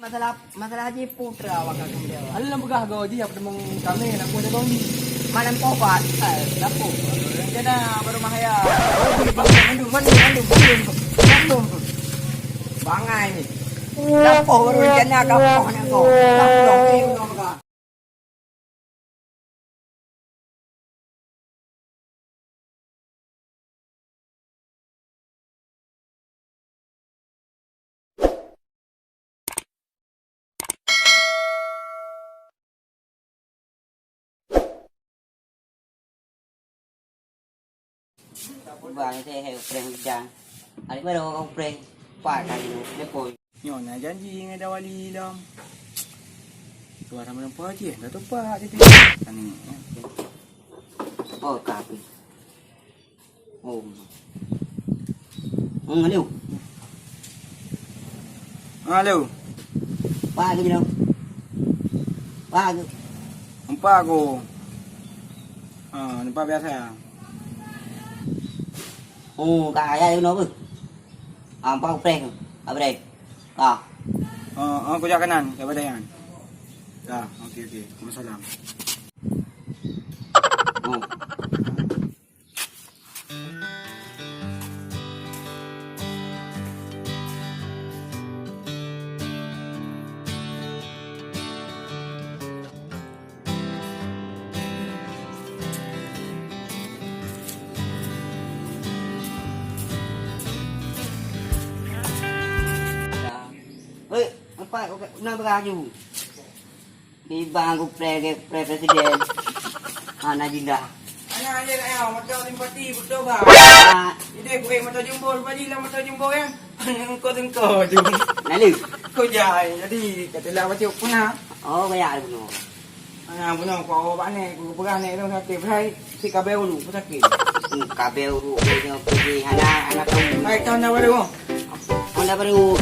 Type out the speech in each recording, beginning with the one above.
Masalah je putra wakak kemudian. Alam bagah go ji apa mong kami nak mo dagong ni. Malam popat. Lapo. Jana baru mahaya. Mandum. Bangai ni. Lapo baru jana kapoh nak ko. Lapo ke uno ka. Vàng thế hệ preng jang. Hari baru kau preng. Pak kali ni lepoi. Nyonya janji dengan dawali lam. Suara mana pa je? Dah tu pa je tu. Ni. Oh kapi. Oh. Hello. Halo. Pak ke đâu? Pak ke? Empa aku. Nampak biasa. Oh, kak ayah nó bự. Pak preng. Apa đây? Aku jaga kanan, ke badan. Dah, okey. Waalaikumsalam. Oh. Oi, apa nak beraju? Di bangku presiden. Najinda. Ana aje ayah, mata simpati betul ba. Ide gue mata jumbo, bagi lah mata jumbo kan. Engkau jum. Lalu. Kau jai, jadi katalah macam punah. Oh, bayar dulu. Punah kau apa ni? Kau pegang ni tu sakit. Hai, si kabel dulu, sakit. Kabel dulu punya pergi anak kamu. Hai, kau nak baru. Anda baru.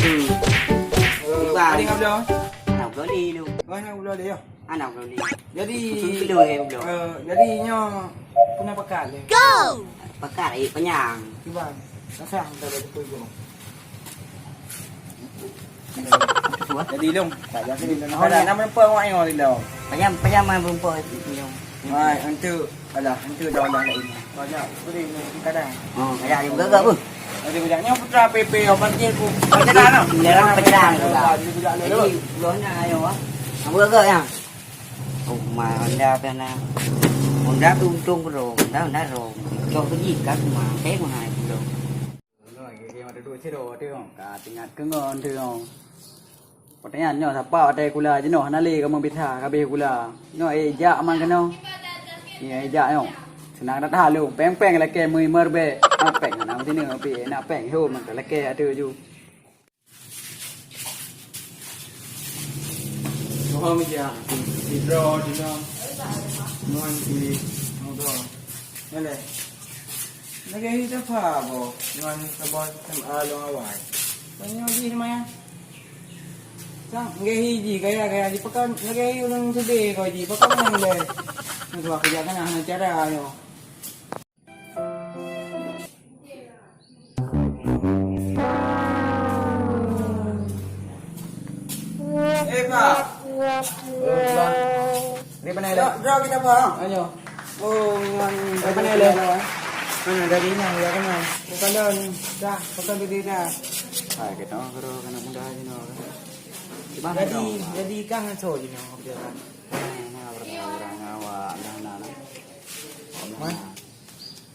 Ada ngap dah. Anak belum lu. Mana ulah dia? Anak belum. Jadi Belum belum. jadinya punah pekat le. Go. Pakar penyang. Cuba. Rasa dah betul je. Jadi long, tak jadi long. Ada nama perempuan awak yang dia. Penyang main perempuan itu. Hai, hantu. Alah, hantu dah lah lain. Banyak boleh kadang. Oh, ada juga gak bu? Ada budaknya putra PP obat dia ku. Penyerang. Penyerang juga. Jadi bulannya ayo ah. Apa gak ya? Oh, mà Honda bên nào? Honda trung rồi, Honda rồi. Cho cái gì cả mà thế mà hai rồi. Rồi cái mà đồ chế đồ tiêu cả tiếng Nhật cứ ngon tiêu. Pertanyaan nyo siapa ada kula je noh nali kamu bitha kabeh kula. No eja aman keno. Ni eja no. Senang dah lu peng-peng leke mui merbe. Peng nak sini api nak peng ho man leke ada ju. Oh mi ja. Di draw di no. Non di no do. Nale. Lagi kita pa bo. Non sabon sam along awai. Panyo di maya. Sang ngehi kaya di pekan ngehi ulang sebe kau di pekan yang le. Nak kerja kan nak cara ayo. Pak. Di mana le? Draw kita pak. Ayo. Oh, dengan di mana le? Mana dari ni ya kan. Bukan dah ni. Dah, bukan berdiri dah. Hai, kita karo kana mudah je no. Jadi kang so je no dia kan. Nah, orang awak nah. Mana?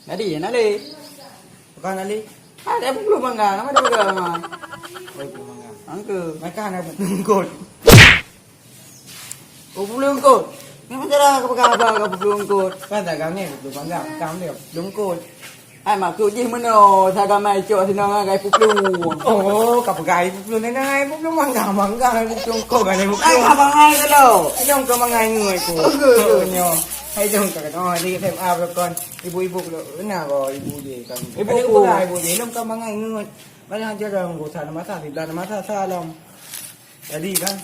Jadi ya nali. Bukan nali. Ada belum mangga, nama ada belum mangga. Oh, belum mangga. Angke, mereka ada bungkut. Oh, belum bungkut. Ni macam mana kau pegang apa kau belum bungkut? Kan tak kau ni belum mangga, kau dia bungkut. Ai mà cứ gì mà nó sao cái mày chỗ thì nó gai phục luôn. Ồ, cặp gai phục luôn này này, phục luôn măng gà phục luôn cô cái này phục luôn. Ai cặp ngay cái đâu? Ai trong có ngay người của. Nhờ. Hay trong cái đó đi thêm ao rồi con. Ibu lo nào rồi ibu gì con. Ibu gì nó có ngay người. Bây giờ chưa rồi của thằng nó thả thì là nó thả xa lòng. Đi kan.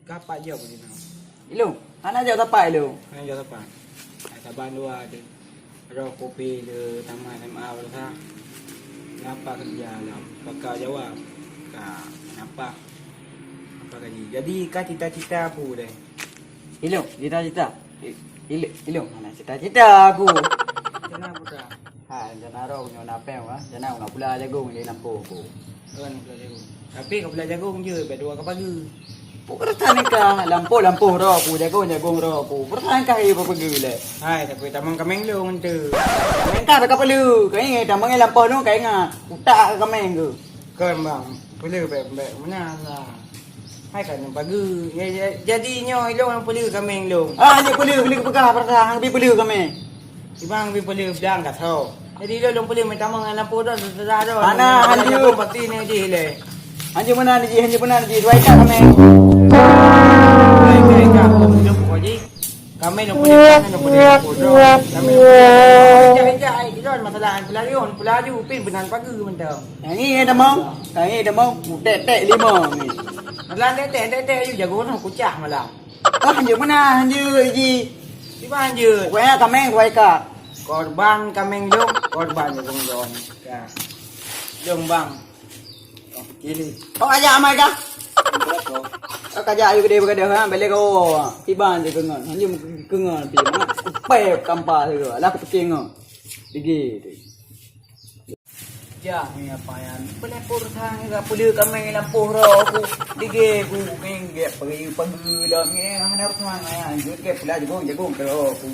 Kapak je apa ni? Ilu, ana jauh tapai lu. Ana jauh tapai. Saban luar ada. Ada kopi de taman SMA tu kan. Ngapa kerja lah. Pakar jawab. Ka Apa? Apa tadi? Jadi kah cita-cita aku deh. Ilung, cita-cita. Ilung, mana cita-cita aku? Kenapa dah? Ha, jangan rau nyo napel ah. Jangan nak pula jagung di lampu aku. Kan pula jagung. Tapi kau pula jagung je, berdua kau pagi. Pertahan ka lampu ro aku jagung ro aku. Pertahan ka ibu pergi le. Hai, tapi tamang kameng long tu. Ka ka perlu. Kai tamang lampu no kai nga. Utak ka meng ke. Kan bang, perlu baik mana lah. Hai kan pagi. Jadinya ilong perlu kameng long. Ah, je perlu pegah pertahan bi perlu ka meng. Ibang bi perlu bidang kat tau. Jadi ilong perlu tamang lampu dah dah dah. Ana hanju pati ni je le. Hanju mana ni dua ka meng. Kami nak boleh bodoh. Kami jai kita masalah pelaju pin benan pagi mentang. Yang ni dah mau. Kai dah mau tek 5 ni. Malah tek you jago nak kucak malah. Ah, hanju mana ji. Di mana je? Wei ka meng wei ka. Korban kameng dong, korban dong don. Ya. Dong bang. Kili. Kau aja amai ka? Kaja ayu gede bergede ha bele ko iban je kengon hanju kengon pi mana pe kampa tu lah aku peking digi Ja ni apa yang pelepur thang ga pulu kameng lampu ro aku digi ku meng ge pergi la nge hanar thang ya ju ke pula jagung ro aku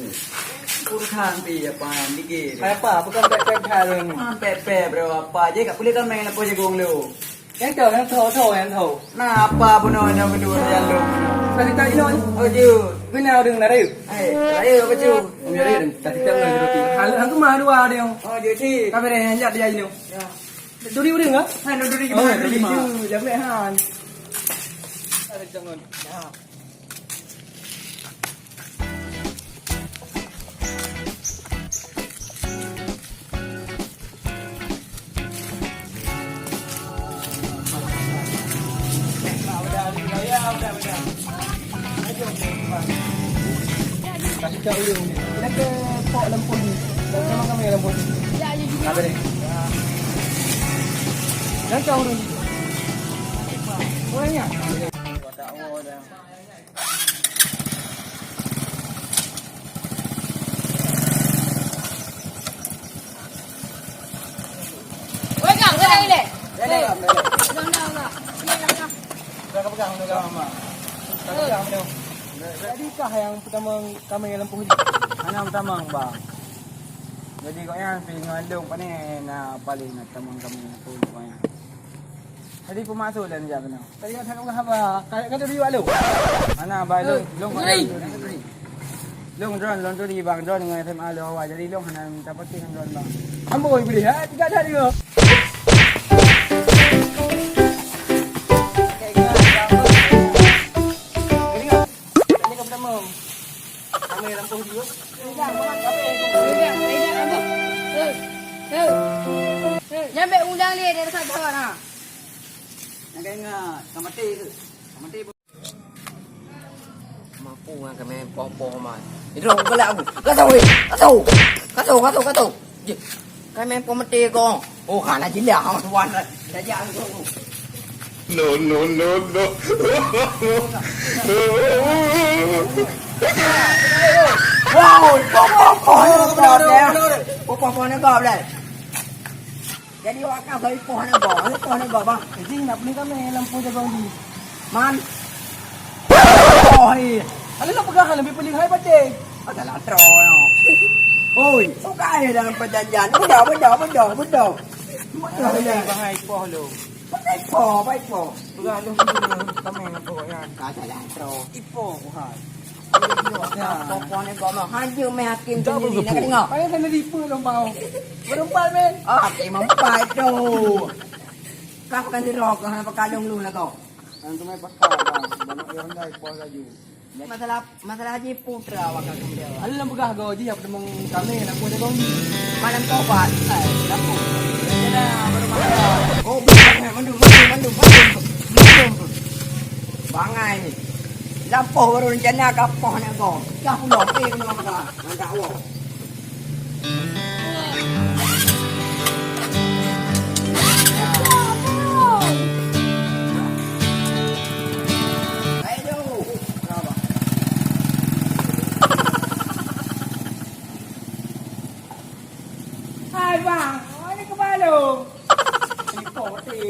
pur thang pi apa digi apa bukan pe thang pe bro apa je ka pulu kameng lampu jagung lu. yang thau yang thau Nah apa benar yang berdua jalan. tadi tadi non Oh je, kenal dengan nari saya apa tu? nari tadi tadi roti hal aku mah dua dia Oh je si. kamera yang jat dia ini Ya. duri enggak Hai duduk di Oh, mana? duduk di mana? Jam ni han. ada jangan Ya. kasih tahu dia ni kita ke pok lampu ni sama kamera lampu ni kamera ni dan kau ni orangnya Tak awal dah. Ôi cẳng ra đây này. Dah dah. Đâu đâu nào. Dah kau pegang dulu mama. Kau pegang dulu. jadi kah yang pertama kamera lampu ni Anak pertama bang. Jadi kau yang dengan dong pa ni na paling na tamang kami na tulog ko yan. Jadi pumasok lang diyan na. tadi kan kau apa kau duri walu Ana ba long long tu di bang drone dengan SMA lo hawa. Jadi long hanan dapat tinggal drone bang. ambo beli ha tiga dah dia ini kau pertama kamera lampu dia Nyampe undang dia dari sana nah. yang kau ingat kamati Mampu dengan kami pom-pom man. Itu orang gelak aku. Kata. Je. Kami pom mati kong. Oh, kana jila hang tuan. Dah jangan kong. No. Wow, pom-pom ni gop dah. Jadi awak kan bagi pohon ni gop bang. jadi nak beli kamera lampu jagung ni Man. oh iya ada nak pegang lebih pelik hai baca Adalah troll. Oi, suka ni dalam perjanjian. Betul. Bahai poh lo. Baik po. Pegang long kami na po yan. Adalah troll. Ipo hai. Pom-pom ni gop. Hanya meyakin sendiri nak tengok. kaya kena tipu dong bau berempat men Ah, mempai tu. Kau kan dirok kau nak pakalung lu lah kau. Ang tumay pakka bang. Banyak orang dah poh lagi. Masalah haji putra awak kan dia. ada nak pegang kau je apa demang kamera lampu jagung ni Malam kau buat. Lampu. ada baru makan Oh, mandum. Bangai ni. Lampu baru rencana kapal nak kau. Dah pulau pergi kena makan. Angkat awak.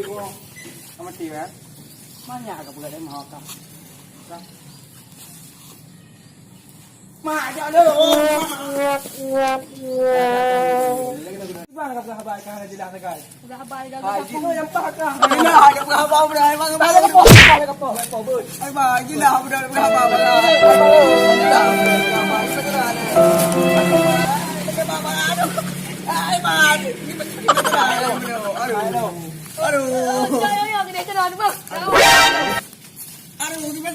ko. Amati ba? Manya ka pagka mo ka. Ma, jalo. Ba ka sa habay ka na dila na guys. Habay daw. Ay, sino yang paka? Gila, yung haba mo na mga bala ka po. Bala ka po. Ay ba, gila mo na mga haba mo na. Ay ba, gila. Sa kana. Ay ba, hindi ba ano? Ano? Ayo, ayo, kita kenal ba? Ano, di ba